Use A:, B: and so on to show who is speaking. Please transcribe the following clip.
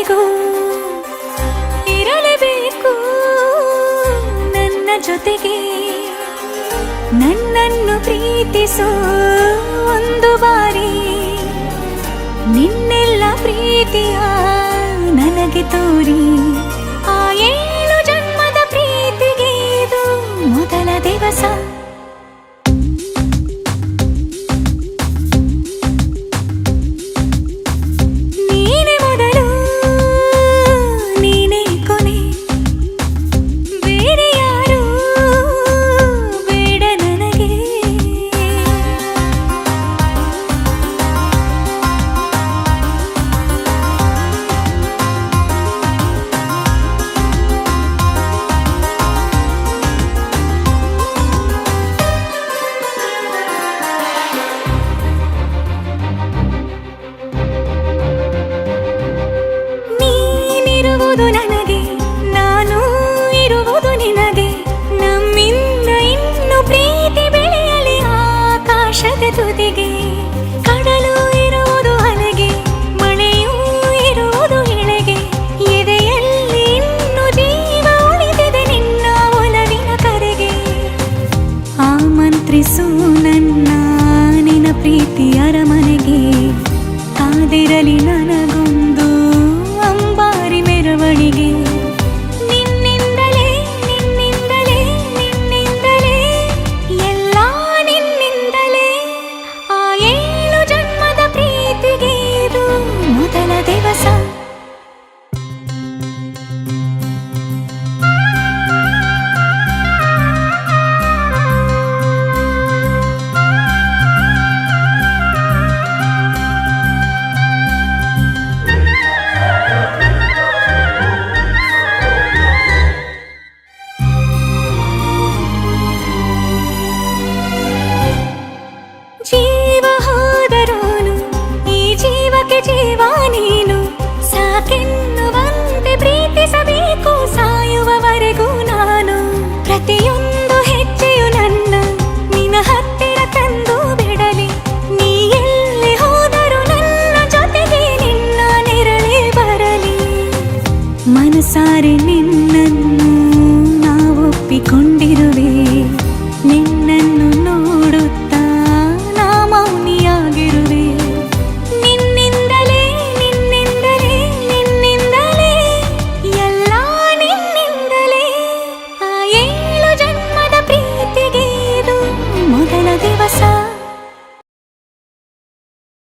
A: ಜೀವದವರೆಗೂ ಇರಲೇಬೇಕು ನನ್ನ ಜೊತೆಗೆ. ನನ್ನನ್ನು ಪ್ರೀತಿಸೋ ಒಂದು ಬಾರಿ ನಿನ್ನೆಲ್ಲ ಪ್ರೀತಿಯ ನನಗೆ ತೋರಿ. ಆ 7 ಜನ್ಮದ ಪ್ರೀತಿಗೆ ಇದು ಮೊದಲ ದಿವಸ. ನೀನೇ ಮೊದಲು ನೀನೇ ಕೊನೆ, ಬೇರೆ ಯಾರು ಬೇಡ ನನಗೆ. ನೀನಿರುವುದು ನನಗೆ, ನಾನು ಇರುವುದು ನಿನಗೆ. ನಮ್ಮಿಂದ ಇನ್ನು ಪ್ರೀತಿ ಬೆಳೆಯಲಿ ಆಕಾಶದ ತುದಿಗೆ. ಕಡಲು ಇರುವುದು ಅಲೆಗೆ, ಮಳೆಯೂ ಇರುವುದು ಇಳೆಗೆ. ಎದೆಯಲ್ಲಿ ಇನ್ನು ಜೀವ ಉಳಿದಿದೆ ನಿನ್ನ ಒಲವಿನ ಕರೆಗೆ. ಆಮಂತ್ರಿಸು ನನ್ನ ನಿನ್ನ ಪ್ರೀತಿ ಅರಮನೆಗೆ. ಕಾದಿರಲಿ ನನಗೊಂದು ಅಂಬಾರಿ ಮೆರವಣಿಗೆ. ನಿನ್ನಿಂದಲೇ ನಿನ್ನಿಂದಲೇ ನಿನ್ನಿಂದಲೇ ಎಲ್ಲ ನಿನ್ನಿಂದಲೇ. ಆ 7 ಜನ್ಮದ ಪ್ರೀತಿಗೆ ಇದು ಮೊದಲ ದಿವಸ. ಜೀವ ಹೋದರೋನು ಈ ಜೀವಕ್ಕೆ ಜೀವ ನೀನು. ಸಾಕೆನ್ನುವಂತೆ ಪ್ರೀತಿಸಬೇಕು ಸಾಯುವವರೆಗೂ ನಾನು. ಪ್ರತಿಯೊಂದು ಹೆಜ್ಜೆಯು ನನ್ನ ನಿನ್ನ ಹತ್ತಿರ ತಂದು ಬಿಡಲಿ. ನೀ ಎಲ್ಲಿ ಹೋದರೂ ನನ್ನ ಜೊತೆಗೆ ನಿನ್ನ ನೆರಳೇ ಬರಲಿ. ಮನಸಾರೆ ನಿನ್ನನ್ನು ನಾವೊಪ್ಪಿಕೊಂಡಿರುವೆ. ನಿನ್ನನ್ನು ನೋಡುತ್ತಾ ನಾ ಮೌನಿಯಾಗಿರುವೆ. ನಿನ್ನಿಂದಲೇ ನಿನ್ನಿಂದಲೇ ನಿನ್ನಿಂದಲೇ ಎಲ್ಲ ನಿನ್ನಿಂದಲೇ. ಆ 7 ಜನ್ಮದ ಪ್ರೀತಿಗೆ ಇದು ಮೊದಲ ದಿವಸ.